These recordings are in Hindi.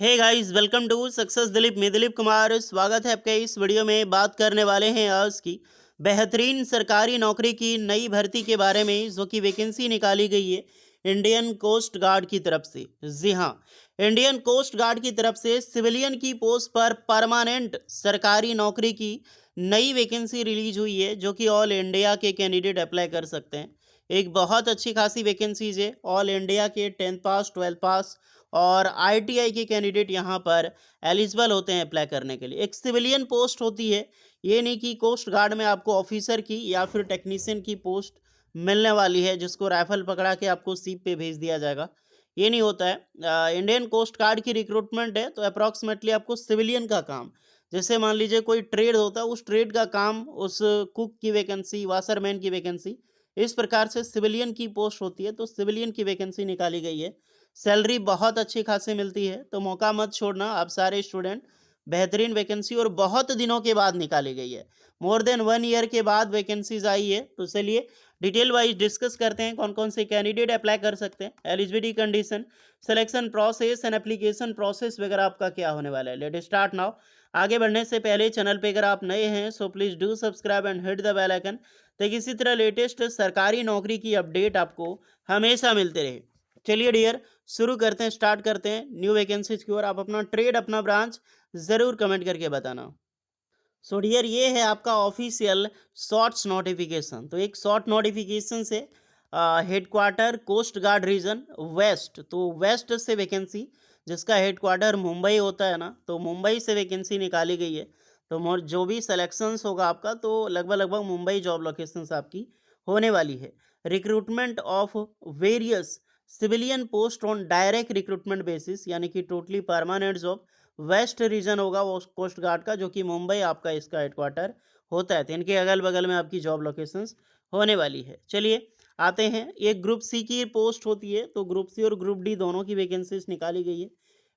Hey guys, welcome to success Dilip. मैं दिलीप कुमार, स्वागत है आपका इस वीडियो में। बात करने वाले हैं आज की बेहतरीन सरकारी नौकरी की नई भर्ती के बारे में, जो कि वैकेंसी निकाली गई है इंडियन कोस्ट गार्ड की तरफ से। जी हाँ, इंडियन कोस्ट गार्ड की तरफ से सिविलियन की पोस्ट पर परमानेंट सरकारी नौकरी की नई वैकेंसी रिलीज हुई है, जो कि ऑल इंडिया के कैंडिडेट अप्लाई कर सकते हैं। एक बहुत अच्छी खासी वैकेंसीज है। ऑल इंडिया के 10th पास, 12th पास और आईटीआई के कैंडिडेट यहाँ पर एलिजिबल होते हैं अप्लाई करने के लिए। एक सिविलियन पोस्ट होती है, ये नहीं कि कोस्ट गार्ड में आपको ऑफिसर की या फिर टेक्नीशियन की पोस्ट मिलने वाली है, जिसको राइफल पकड़ा के आपको सीप पे भेज दिया जाएगा। ये नहीं होता है। इंडियन कोस्ट गार्ड की रिक्रूटमेंट है तो अप्रॉक्सीमेटली आपको सिविलियन का काम, जैसे मान लीजिए कोई ट्रेड होता है, उस ट्रेड का काम, उस कुक की वैकेंसी, वाशरमैन की वैकेंसी, इस प्रकार से सिविलियन की पोस्ट होती है। तो सिविलियन की वैकेंसी निकाली गई है। सैलरी बहुत अच्छी खासी मिलती है, तो मौका मत छोड़ना आप सारे स्टूडेंट। बेहतरीन वैकेंसी और बहुत दिनों के बाद निकाली गई है। मोर देन 1 ईयर के बाद वैकेंसीज आई है। तो चलिए डिटेल वाइज डिस्कस करते हैं कौन कौन से कैंडिडेट अप्लाई कर सकते हैं, eligibility condition, selection process and application process वगैरह आपका क्या होने वाला है। Let start now. आगे बढ़ने से पहले चैनल पे अगर आप नए हैं so please do subscribe and hit the bell icon, ताकि इसी तरह लेटेस्ट सरकारी नौकरी की अपडेट आपको हमेशा मिलते रहे। चलिए डियर, शुरू करते हैं, स्टार्ट करते हैं न्यू वैकेंसीज की ओर। आप अपना ट्रेड, अपना ब्रांच ज़रूर कमेंट करके बताना। सो डियर, ये है आपका ऑफिशियल शॉर्ट्स नोटिफिकेशन। तो एक शॉर्ट नोटिफिकेशन से headquarter coast guard region west, तो वेस्ट से वैकेंसी, जिसका हेडक्वार्टर मुंबई होता है ना, तो मुंबई से वैकेंसी निकाली गई है। तो मोर जो भी सिलेक्शंस होगा आपका, तो लगभग लगभग मुंबई जॉब लोकेशंस आपकी होने वाली है। Recruitment of various civilian post on direct recruitment basis, यानी कि totally permanent job west region होगा वो कोस्ट गार्ड का, जो कि मुंबई आपका इसका हेडक्वार्टर होता है। तो इनके अगल बगल में आपकी जॉब लोकेशंस होने वाली है। चलिए आते हैं, एक ग्रुप सी की पोस्ट होती है, तो ग्रुप सी और ग्रुप डी दोनों की वैकेंसीज निकाली गई है।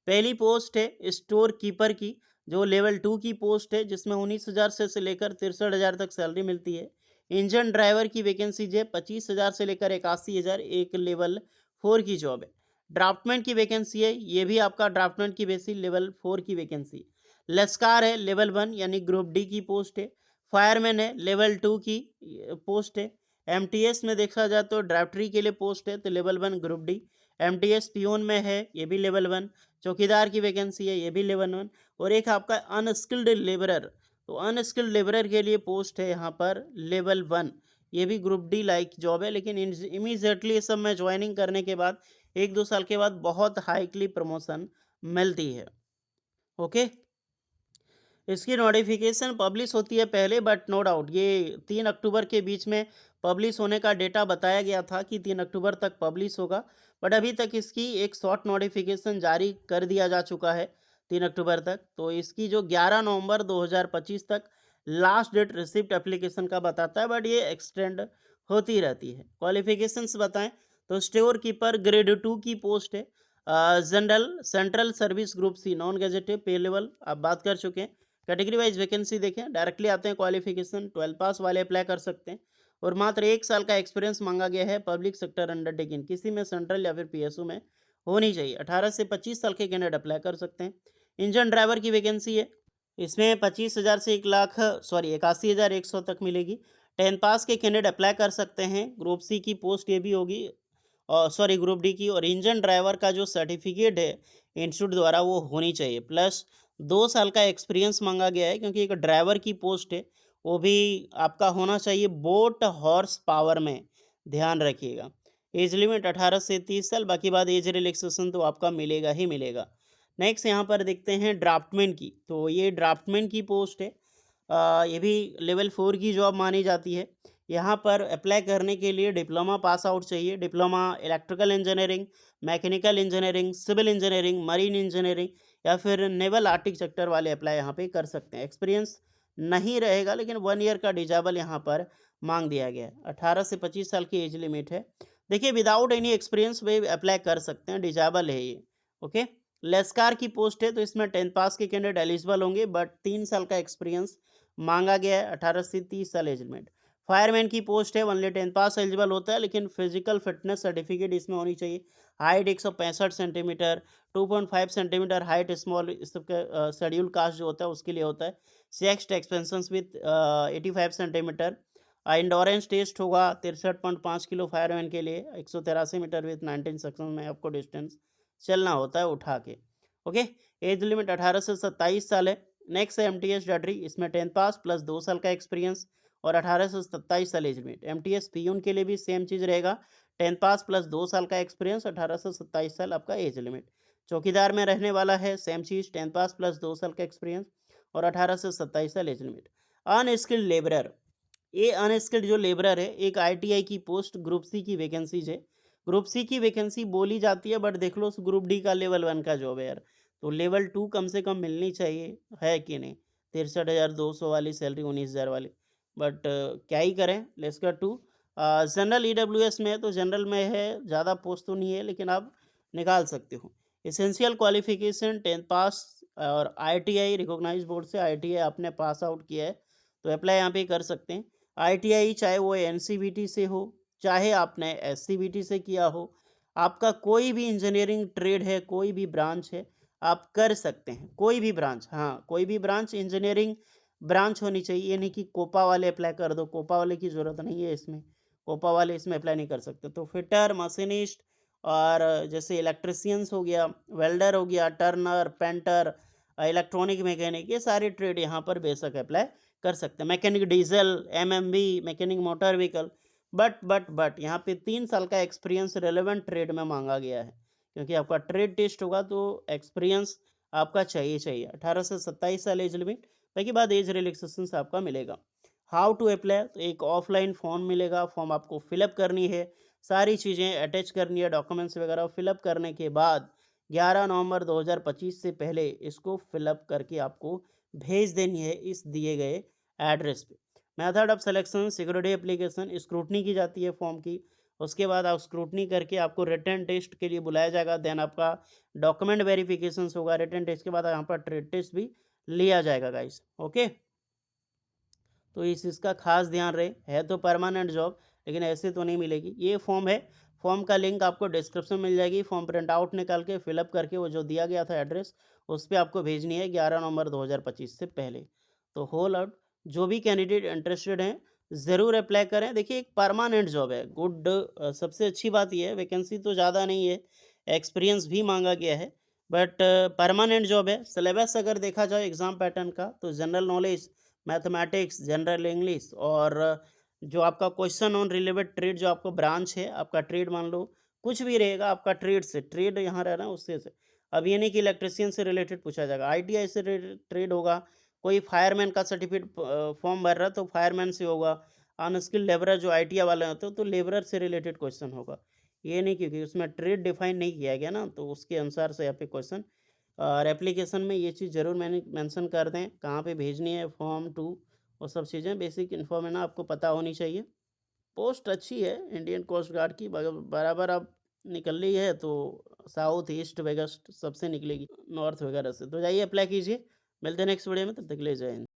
पहली पोस्ट है स्टोर कीपर की, जो लेवल 2 की पोस्ट है, जिसमें 19,000 से लेकर 63,000 तक सैलरी मिलती है। इंजन ड्राइवर की वैकेंसीज है, 25,000 से लेकर 81,000, एक लेवल 4 की जॉब है। ड्राफ्टमैन की वैकेंसी है, ये भी आपका ड्राफ्टमैन की वैसी लेवल 4 की वैकेंसी। लश्कार है लेवल 1 यानी ग्रुप डी की पोस्ट है। फायरमैन है लेवल 2 की पोस्ट है। एमटीएस में देखा जाए तो ड्राफ्टरी के लिए पोस्ट है, तो level 1 group D. MTS peon में है, ये भी लेवल 1। चौकीदार की वैकेंसी है, ये भी लेवल 1। और एक आपका अनस्किल्ड लेबरर, तो अनस्किल्ड लेबरर के लिए पोस्ट है यहाँ पर लेवल 1। ये भी ग्रुप डी लाइक जॉब है, लेकिन इमीजिएटली इस सब में ज्वाइनिंग करने के बाद 1-2 साल के बाद बहुत हाईली प्रमोशन मिलती है। ओके, इसकी नोटिफिकेशन पब्लिश होती है पहले, बट नो डाउट ये 3 अक्टूबर के बीच में पब्लिश होने का डेटा बताया गया था कि 3 अक्टूबर तक पब्लिश होगा। बट अभी तक इसकी एक शॉर्ट नोटिफिकेशन जारी कर दिया जा चुका है 3 अक्टूबर तक। तो इसकी जो 11 नवंबर 2025 तक लास्ट डेट रिसिप्ट एप्लीकेशन का बताता है, बट ये एक्सटेंड होती रहती है। क्वालिफिकेशंस बताएं तो स्टोर कीपर ग्रेड 2 की पोस्ट है। General central service group C non gazetted, pay level आप बात कर चुके हैं। कैटेगरी वाइज वैकेंसी देखें, डायरेक्टली आते हैं। क्वालिफिकेशन 12 पास वाले अप्लाई कर सकते हैं, और मात्र 1 साल का एक्सपीरियंस मांगा गया है। पब्लिक सेक्टर अंडरटेकिंग किसी में सेंट्रल या फिर पीएसयू में होनी चाहिए। 18 से 25 साल के कैंडिडेट अप्लाई कर सकते हैं। इंजन ड्राइवर की वैकेंसी है, इसमें 25,000 से 81,100 तक मिलेगी। 10 पास के कैंडिडेट अप्लाई कर सकते हैं। ग्रुप सी की पोस्ट ये भी होगी, और सॉरी ग्रुप डी की। और इंजन ड्राइवर का जो सर्टिफिकेट है इंस्टीट्यूट द्वारा, वो होनी चाहिए। प्लस 2 साल का एक्सपीरियंस मांगा गया है, क्योंकि एक ड्राइवर की पोस्ट है, वो भी आपका होना चाहिए बोट हॉर्स पावर में, ध्यान रखिएगा। एज लिमिट 18 से 30 साल, बाकी बाद एज रिलैक्सेशन तो आपका मिलेगा ही मिलेगा। नेक्स्ट यहाँ पर देखते हैं ड्राफ्टमैन की, तो ये ड्राफ्टमैन की पोस्ट है। ये भी लेवल 4 की जॉब मानी जाती है। यहाँ पर अप्लाई करने के लिए डिप्लोमा पास आउट चाहिए। Diploma electrical engineering, mechanical engineering, civil engineering, marine engineering या फिर नेवल आर्टिक सेक्टर वाले अप्लाई यहाँ पे कर सकते हैं। एक्सपीरियंस नहीं रहेगा, लेकिन 1 ईयर का डिजेबल यहाँ पर मांग दिया गया है। 18 से 25 साल की एज लिमिट है। देखिए विदाउट एनी एक्सपीरियंस वे अप्लाई कर सकते हैं, डिजेबल है ये। ओके, लेस्कार की पोस्ट है, तो इसमें 10 पास के कैंडिडेट एलिजिबल होंगे, बट 3 साल का एक्सपीरियंस मांगा गया है। 18 से 30 साल एज लिमिट। फायरमैन की पोस्ट है, ओनली 10 पास एलिजिबल होता है, लेकिन फिजिकल फिटनेस सर्टिफिकेट इसमें होनी चाहिए। Height 165 centimetre, 2.5 centimetre height small, इस सबका शेड्यूल कास्ट जो होता है उसके लिए होता है। Chest expansions with 85 centimetre. Endurance test होगा 63.5 किलो फायरमैन के लिए, 183 मीटर विथ 19 सेक्शन में आपको डिस्टेंस चलना होता है उठा के। ओके, एज लिमिट 18 से 27 साल है। नेक्स्ट है एमटीएस डॉटरी, इसमें 10 पास प्लस 2 साल का एक्सपीरियंस और 18 से 27 साल एज लिमिट। एमटीएस पीयून के लिए भी सेम चीज़ रहेगा, 10 पास प्लस 2 साल का एक्सपीरियंस, 18 से 27 साल आपका एज लिमिट। चौकीदार में रहने वाला है सेम चीज़, 10 पास प्लस 2 साल का एक्सपीरियंस और 18 से 27 साल एज लिमिट। अनस्किल्ड लेबरर, ये अनस्किल्ड जो लेबरर है, एक आईटीआई की पोस्ट ग्रुप सी की वैकेंसीज है। ग्रुप सी की वैकेंसी बोली जाती है, बट देख लो ग्रुप डी का लेवल 1 का जॉब है यार, तो लेवल 2 कम से कम मिलनी चाहिए, है कि नहीं? 63,200 वाली सैलरी, 19,000 वाली, बट क्या ही करें, let's go to general EWS में है, तो जनरल में है, ज़्यादा पोस्ट तो नहीं है, लेकिन आप निकाल सकते हो। एसेंशियल क्वालिफिकेशन 10 पास और आईटीआई, रिकॉग्नाइज्ड बोर्ड से आईटीआई आपने पास आउट किया है तो अप्लाई यहाँ पे कर सकते हैं। आईटीआई चाहे वो एनसीवीटी से हो, चाहे आपने एससीवीटी से किया हो, आपका कोई भी इंजीनियरिंग ट्रेड है, कोई भी ब्रांच है, आप कर सकते हैं। कोई भी ब्रांच, हाँ, कोई भी ब्रांच, इंजीनियरिंग ब्रांच होनी चाहिए। ये नहीं कि कोपा वाले अप्लाई कर दो, कोपा वाले की ज़रूरत नहीं है इसमें, कोपा वाले इसमें अप्लाई नहीं कर सकते। तो फिटर, मशीनिस्ट और जैसे इलेक्ट्रिशियंस हो गया, वेल्डर हो गया, टर्नर, पेंटर, इलेक्ट्रॉनिक मैकेनिक, ये सारे ट्रेड यहाँ पर बेशक अप्लाई कर सकते हैं। Mechanic diesel, MMV, mechanic motor vehicle, but यहाँ पे 3 साल का एक्सपीरियंस रेलेवेंट ट्रेड में मांगा गया है, क्योंकि आपका ट्रेड टेस्ट होगा तो एक्सपीरियंस आपका चाहिए। 18 से 27 साल एज लिमिट, बाकी बाद एज रिलैक्सेशन से आपका मिलेगा। हाउ टू अप्लाई, तो एक ऑफलाइन फॉर्म मिलेगा, फॉर्म आपको फिलअप करनी है, सारी चीज़ें अटैच करनी है, डॉक्यूमेंट्स वगैरह फिलअप करने के बाद 11 नवंबर 2025 से पहले इसको फिलअप करके आपको भेज देनी है इस दिए गए एड्रेस पे। Method of selection, security application, scrutiny की जाती है फॉर्म की, उसके बाद आप स्क्रूटनी करके आपको रिटन टेस्ट के लिए बुलाया जाएगा, देन आपका डॉक्यूमेंट वेरिफिकेशन होगा, रिटन टेस्ट के बाद यहाँ पर ट्रेड टेस्ट भी लिया जाएगा गाइस। ओके, तो इस चीज़ का खास ध्यान रहे, है तो परमानेंट जॉब, लेकिन ऐसे तो नहीं मिलेगी। ये फॉर्म है, फॉर्म का लिंक आपको डिस्क्रिप्शन में मिल जाएगी, फॉर्म प्रिंट आउट निकाल के फिलअप करके वो जो दिया गया था एड्रेस, उस पर आपको भेजनी है 11 नवंबर 2025 से पहले। तो होल आउट, जो भी कैंडिडेट इंटरेस्टेड हैं ज़रूर अप्लाई करें। देखिए एक परमानेंट जॉब है, गुड, सबसे अच्छी बात ये है, वैकेंसी तो ज़्यादा नहीं है, एक्सपीरियंस भी मांगा गया है, बट परमानेंट जॉब है। सिलेबस अगर देखा जाए एग्ज़ाम पैटर्न का, तो general knowledge, mathematics, general English और जो आपका क्वेश्चन ऑन रिलेवेंट ट्रेड, जो आपका ब्रांच है, आपका ट्रेड मान लो कुछ भी रहेगा आपका ट्रेड से, ट्रेड यहाँ रह रहा है उससे से। अब ये नहीं कि इलेक्ट्रिशियन से रिलेटेड पूछा जाएगा, आईटीआई से ट्रेड होगा, कोई फायरमैन का सर्टिफिकेट फॉर्म भर रहा है तो फायरमैन से होगा, अनस्किल्ड लेबरर जो आईटीआई वाले होते हैं तो लेबरर से रिलेटेड क्वेश्चन होगा। ये नहीं, क्योंकि उसमें ट्रेड डिफाइन नहीं किया गया ना, तो उसके अनुसार से यहाँ पे क्वेश्चन, और एप्लीकेशन में ये चीज़ ज़रूर मैंने मेंशन कर दें, कहाँ पे भेजनी है, फॉर्म 2, वो सब चीज़ें बेसिक इन्फॉर्मेशन आपको पता होनी चाहिए। पोस्ट अच्छी है इंडियन कोस्ट गार्ड की, बराबर अब निकल रही है, तो साउथ, ईस्ट, वेस्ट सबसे निकलेगी, नॉर्थ वगैरह से। तो जाइए अप्लाई कीजिए, मिलते हैं नेक्स्ट वीडियो में, तब तक के लिए जय हिंद।